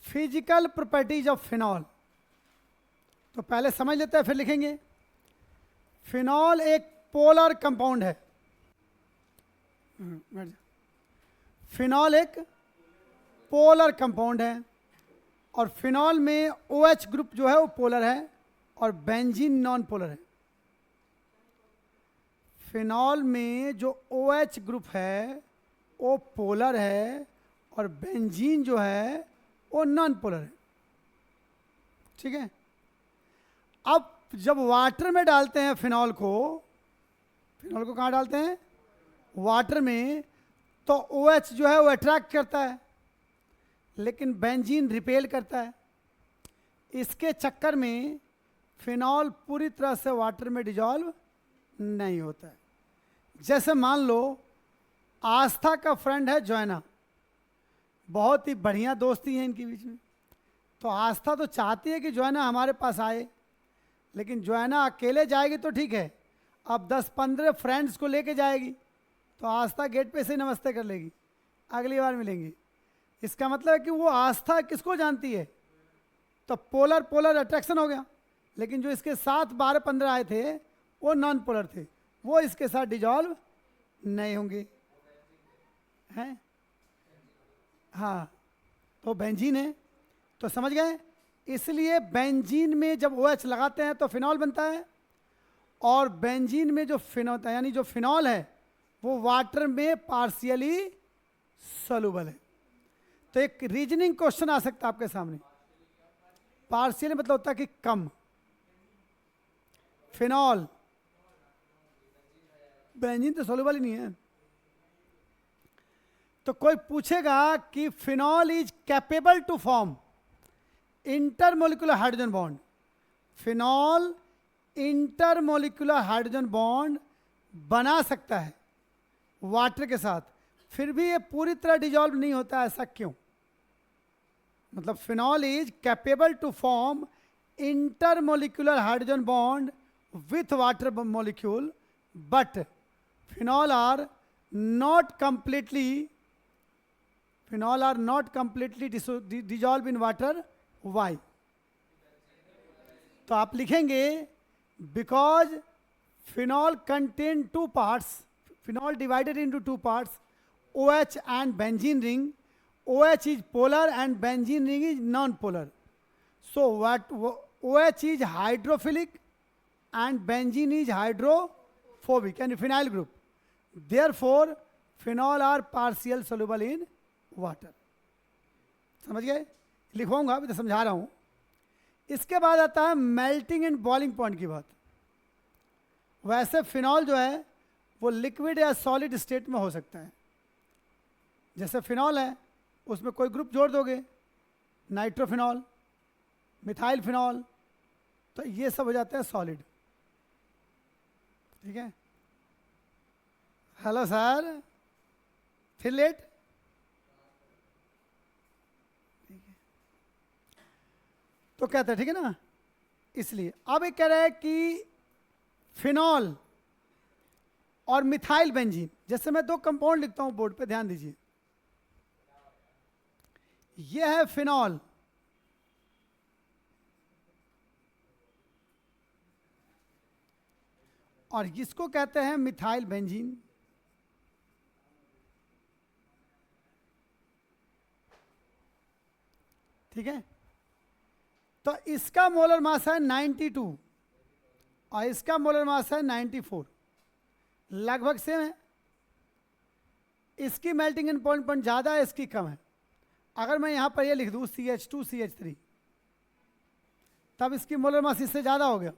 Physical properties of phenol. तो पहले समझ लेते हैं फिर लिखेंगे। फिनॉल एक पोलर कंपाउंड है। फिनॉल एक पोलर कंपाउंड है और फिनॉल में OH ग्रुप जो है वो पोलर है और बेंजीन नॉन पोलर है। फिनॉल में जो OH ग्रुप है वो पोलर है और बेंजीन जो है वो नॉन पोलर है। ठीक है। अब जब वाटर में डालते हैं फिनॉल को कहाँ डालते हैं? वाटर में। तो OH जो है वो अट्रैक्ट करता है लेकिन बेंजीन रिपेल करता है। इसके चक्कर में फिनॉल पूरी तरह से वाटर में डिजॉल्व नहीं होता है। जैसे मान लो आस्था का फ्रेंड है जोएना, बहुत ही बढ़िया दोस्ती है इनके बीच में। तो आस्था तो चाहती है कि जोएना हमारे पास आए, लेकिन जोएना अकेले जाएगी तो ठीक है, अब 10-15 फ्रेंड्स को लेके जाएगी तो आस्था गेट पे से नमस्ते कर लेगी, अगली बार मिलेंगी। इसका मतलब है कि वो आस्था किसको जानती है? तो पोलर पोलर अट्रैक्शन हो गया। लेकिन जो इसके साथ 12-15 आए थे वो नॉन पोलर थे, वो इसके साथ डिजॉल्व नहीं होंगे हैं। हाँ, तो बेंजीन है। तो समझ गए? इसलिए बेंजीन में जब OH लगाते हैं तो फिनॉल बनता है और बेंजीन में जो फिनॉल यानी जो फिनॉल है वो वाटर में पार्शियली सोलुबल है। तो एक रीजनिंग क्वेश्चन आ सकता है आपके सामने। पार्शियली मतलब होता है कि कम। फिनॉल, बेंजीन तो सोलुबल ही नहीं है। तो कोई पूछेगा कि phenol is capable to form intermolecular hydrogen bond. Phenol intermolecular hydrogen bond बना सकता है वाटर के साथ, फिर भी ये पूरी तरह डिजॉल्व नहीं होता। ऐसा क्यों? मतलब phenol is capable to form intermolecular hydrogen bond with water molecule, but phenol are not completely dissolved in water. Why? तो आप लिखेंगे because phenol contain two parts. Phenol divided into two parts, OH and benzene ring. OH is polar and benzene ring is non-polar. So what OH is hydrophilic and benzene is hydrophobic and phenyl group. Therefore, phenol are partial soluble in water. समझ गए? लिखवाऊंगा, अभी तो समझा रहा हूं। इसके बाद आता है मेल्टिंग एंड बॉइलिंग पॉइंट की बात। वैसे फिनॉल जो है वो लिक्विड या सॉलिड स्टेट में हो सकता है। जैसे फिनॉल है उसमें कोई ग्रुप जोड़ दोगे, नाइट्रोफिनॉल, मिथाइल फिनॉल, तो ये सब हो जाते हैं सॉलिड। ठीक है। हेलो सर, फिर लेट। तो कहते हैं ठीक है ना। इसलिए अब एक कह रहा है कि फिनॉल और मिथाइल बेंजीन, जैसे मैं 2 कंपाउंड लिखता हूं बोर्ड पे, ध्यान दीजिए। यह है फिनॉल और इसको कहते हैं मिथाइल बेंजीन। ठीक है। तो इसका मोलर मास है 92 और इसका मोलर मास है 94, लगभग सेम है। इसकी मेल्टिंग पॉइंट ज़्यादा है, इसकी कम है। अगर मैं यहाँ पर ये लिख दूँ CH2CH3, तब इसकी मोलर मास इससे ज़्यादा हो गया,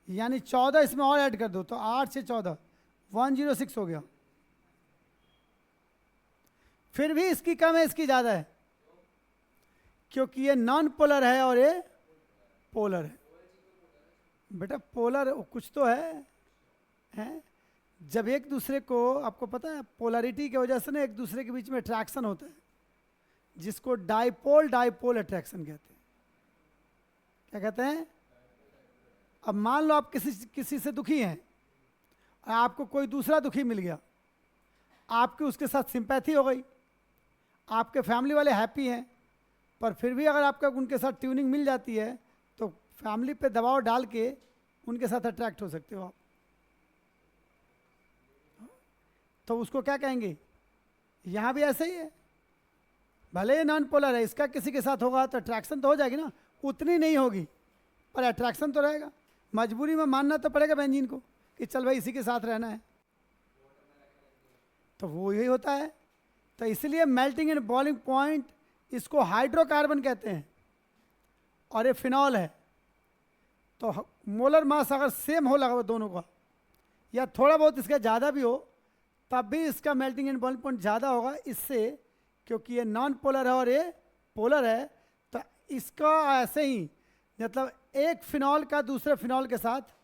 यानी 14 इसमें और ऐड कर दो तो 8 से 14 106 हो गया। फिर भी इसकी कम है, इसकी ज़्यादा है, क्योंकि ये नॉन पोलर है और ये पोलर है। बेटा पोलर कुछ तो है? जब एक दूसरे को, आपको पता है पोलरिटी की वजह से ना एक दूसरे के बीच में अट्रैक्शन होता है, जिसको डाइपोल अट्रैक्शन कहते हैं। क्या कहते हैं? अब मान लो आप किसी से दुखी हैं और आपको कोई दूसरा दुखी मिल गया, आपकी उसके साथ सिंपैथी हो गई, आपके फैमिली वाले हैप्पी हैं, पर फिर भी अगर आपका उनके साथ ट्यूनिंग मिल जाती है तो फैमिली पे दबाव डाल के उनके साथ अट्रैक्ट हो सकते हो आप। तो उसको क्या कहेंगे? यहाँ भी ऐसे ही है, भले ही नॉन पोलर है, इसका किसी के साथ होगा तो अट्रैक्शन तो हो जाएगी ना, उतनी नहीं होगी पर अट्रैक्शन तो रहेगा। मजबूरी में मानना तो पड़ेगा बेंजीन को कि चल भाई इसी के साथ रहना है, तो वो यही होता है। तो इसलिए मेल्टिंग एंड बॉइलिंग पॉइंट, इसको हाइड्रोकार्बन कहते हैं और ये फिनॉल है। तो मोलर मास अगर सेम हो लगा दोनों का या थोड़ा बहुत इसका ज़्यादा भी हो तब भी इसका मेल्टिंग एंड बॉइलिंग पॉइंट ज़्यादा होगा इससे, क्योंकि ये नॉन पोलर है और ये पोलर है। तो इसका ऐसे ही मतलब एक फिनॉल का दूसरे फिनॉल के साथ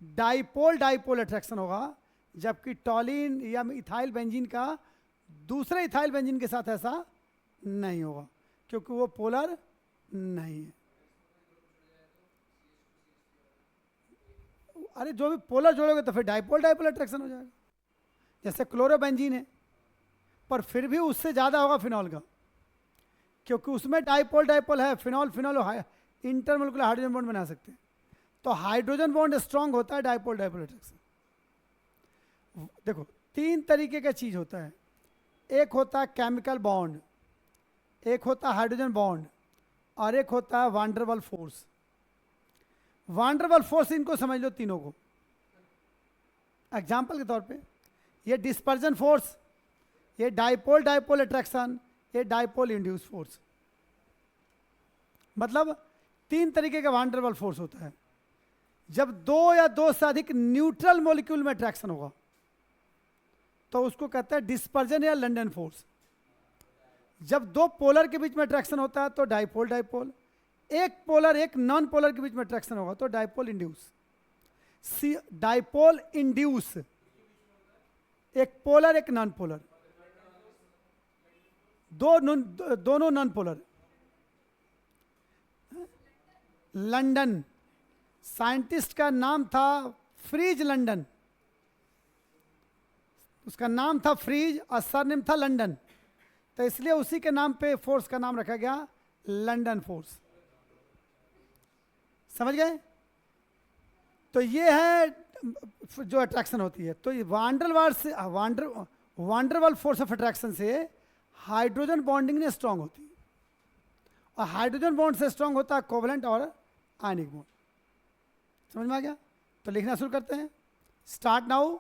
डाइपोल डाइपोल अट्रैक्शन होगा, जबकि टॉलिन या इथाइल बेंजीन का दूसरे इथाइल बेंजीन के साथ ऐसा नहीं होगा क्योंकि वो पोलर नहीं है। अरे जो भी पोलर जोड़ोगे तो फिर डाइपोल डाइपोल अट्रैक्शन हो जाएगा। जैसे क्लोरोबेंजीन है पर फिर भी उससे ज़्यादा होगा फिनॉल का, क्योंकि उसमें डाइपोल डाइपोल है, phenol phenol intermolecular hydrogen bond बना सकते हैं। तो हाइड्रोजन बॉन्ड स्ट्रांग होता है डाइपोल डाइपोल अट्रैक्शन। देखो 3 तरीके का चीज़ होता है, एक होता है केमिकल बॉन्ड, एक होता है हाइड्रोजन बॉन्ड और एक होता है वांडरवल फोर्स। वांडरवल फोर्स इनको समझ लो तीनों को। एग्जाम्पल के तौर पे ये डिस्पर्जन फोर्स, ये डाइपोल डाइपोल अट्रैक्शन, ये डाइपोल इंड्यूस फोर्स। मतलब 3 तरीके का वांडरवल फोर्स होता है। जब 2 या 2 से अधिक न्यूट्रल मॉलिक्यूल में अट्रैक्शन होगा तो उसको कहते हैं डिस्पर्जन या लंडन फोर्स। जब 2 पोलर के बीच में अट्रैक्शन होता है तो डाइपोल डाइपोल, एक पोलर एक नॉन पोलर के बीच में अट्रैक्शन होगा तो डाइपोल इंड्यूस। डाइपोल इंड्यूस एक पोलर एक नॉन पोलर, दोनों नॉन पोलर। लंदन, साइंटिस्ट का नाम था फ्रीज लंदन, उसका नाम था फ्रीज और सरनेम था लंदन, तो इसलिए उसी के नाम पे फोर्स का नाम रखा गया लंदन फोर्स। समझ गए? तो ये है जो अट्रैक्शन होती है। तो ये वांडरवल फोर्स ऑफ अट्रैक्शन से हाइड्रोजन बॉन्डिंग ने स्ट्रांग होती है और हाइड्रोजन बॉन्ड से स्ट्रांग होता है कोवलेंट और आयनिक बॉन्ड। समझ में आ गया? तो लिखना शुरू करते हैं। Start now.